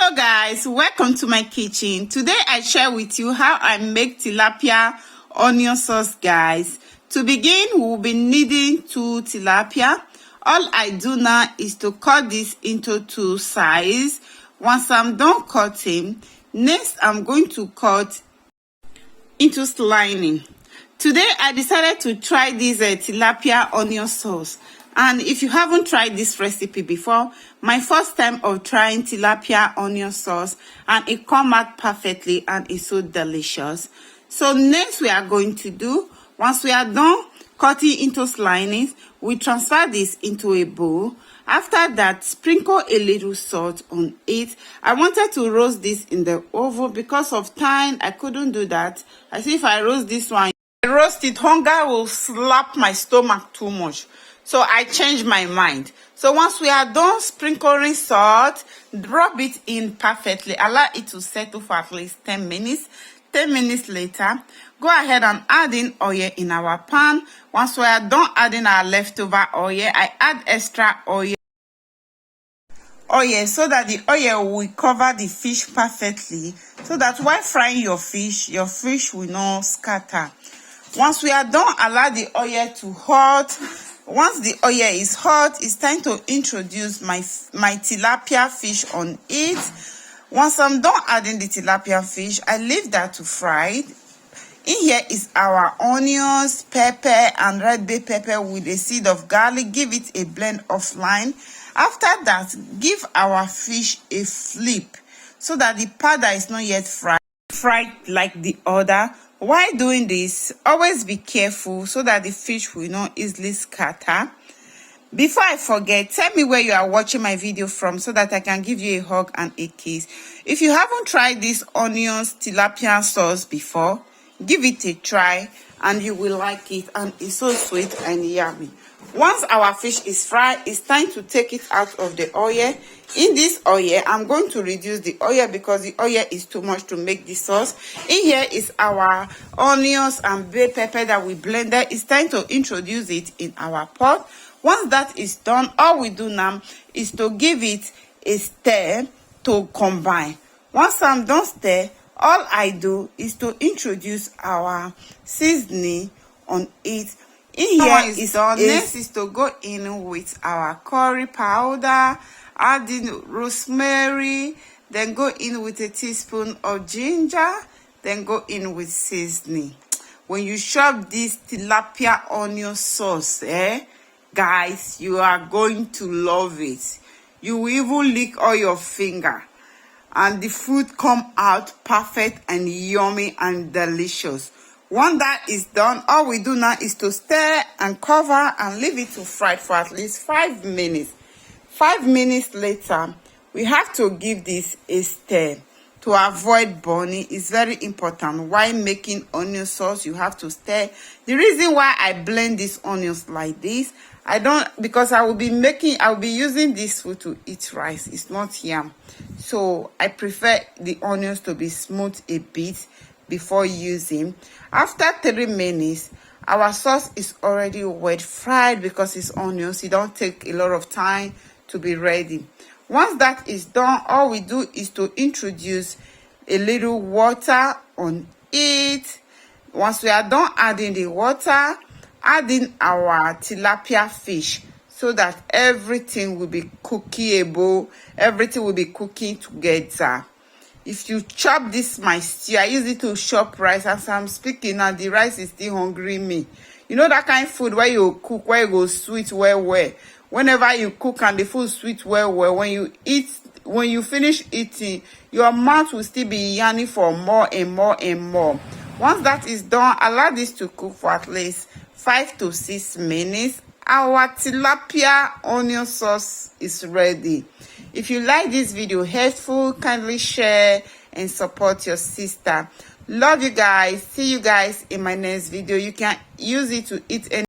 Hello guys, welcome to my kitchen. Today I share with you how I make tilapia onion sauce, guys. To begin, we will be needing 2 tilapia. All I do now is to cut this into 2 sizes. Once I'm done cutting, next I'm going to cut into slicing. Today I decided to try this tilapia onion sauce. And if you haven't tried this recipe before, my first time of trying tilapia onion sauce, and it come out perfectly and it's so delicious. So next we are going to do, once we are done cutting into slices, we transfer this into a bowl. After that, sprinkle a little salt on it. I wanted to roast this in the oven. Because of time, I couldn't do that. I see if I roast this one, roast it, hunger will slap my stomach too much. So I changed my mind. So once we are done sprinkling salt, drop it in perfectly. Allow it to settle for at least 10 minutes. 10 minutes later, go ahead and add in oil in our pan. Once we are done adding our leftover oil, I add extra oil so that the oil will cover the fish perfectly, so that while frying your fish will not scatter. Once we are done, allow the oil to hot. Once the oil is hot, it's time to introduce my tilapia fish on it. Once I'm done adding the tilapia fish, I leave that to fry. In here is our onions, pepper, and red bell pepper with a seed of garlic. Give it a blend offline. After that, give our fish a flip so that the powder is not yet fried like the other. While doing this, always be careful so that the fish will not easily scatter. Before I forget, tell me where you are watching my video from so that I can give you a hug and a kiss. If you haven't tried this onions tilapia sauce before, give it a try and you will like it, and it's so sweet and yummy. Once our fish is fried, it's time to take it out of the oil. In this oil, I'm going to reduce the oil because the oil is too much to make the sauce. In here is our onions and bell pepper that we blended. It's time to introduce it in our pot. Once that is done, all we do now is to give it a stir to combine. Once I'm done stir, all I do is to introduce our seasoning on it. In here is done. Next is to go in with our curry powder, add in rosemary, then go in with a teaspoon of ginger, then go in with seasoning. When you chop this tilapia onion sauce, guys, you are going to love it. You will even lick all your finger, and the food come out perfect and yummy and delicious. Once that is done, all we do now is to stir and cover and leave it to fry for at least 5 minutes. 5 minutes later, we have to give this a stir to avoid burning. It's very important. While making onion sauce, you have to stir. The reason why I blend these onions like this, because I will be using this food to eat rice. It's not yam. So I prefer the onions to be smooth a bit before using. After 3 minutes, our sauce is already well fried because it's onions. It don't take a lot of time to be ready. Once that is done, all we do is to introduce a little water on it. Once we are done adding the water, add in our tilapia fish so that everything will be cookable, everything will be cooking together. If you chop this my stew, I use it to chop rice. As I'm speaking now, the rice is still hungry me. You know that kind of food where you cook, where you go sweet well. Whenever you cook and the food sweet well, when you finish eating, your mouth will still be yearning for more and more and more. Once that is done, allow this to cook for at least 5 to 6 minutes. Our tilapia onion sauce is ready. If you like this video helpful, kindly share and support your sister. Love you guys. See you guys in my next video. You can use it to eat any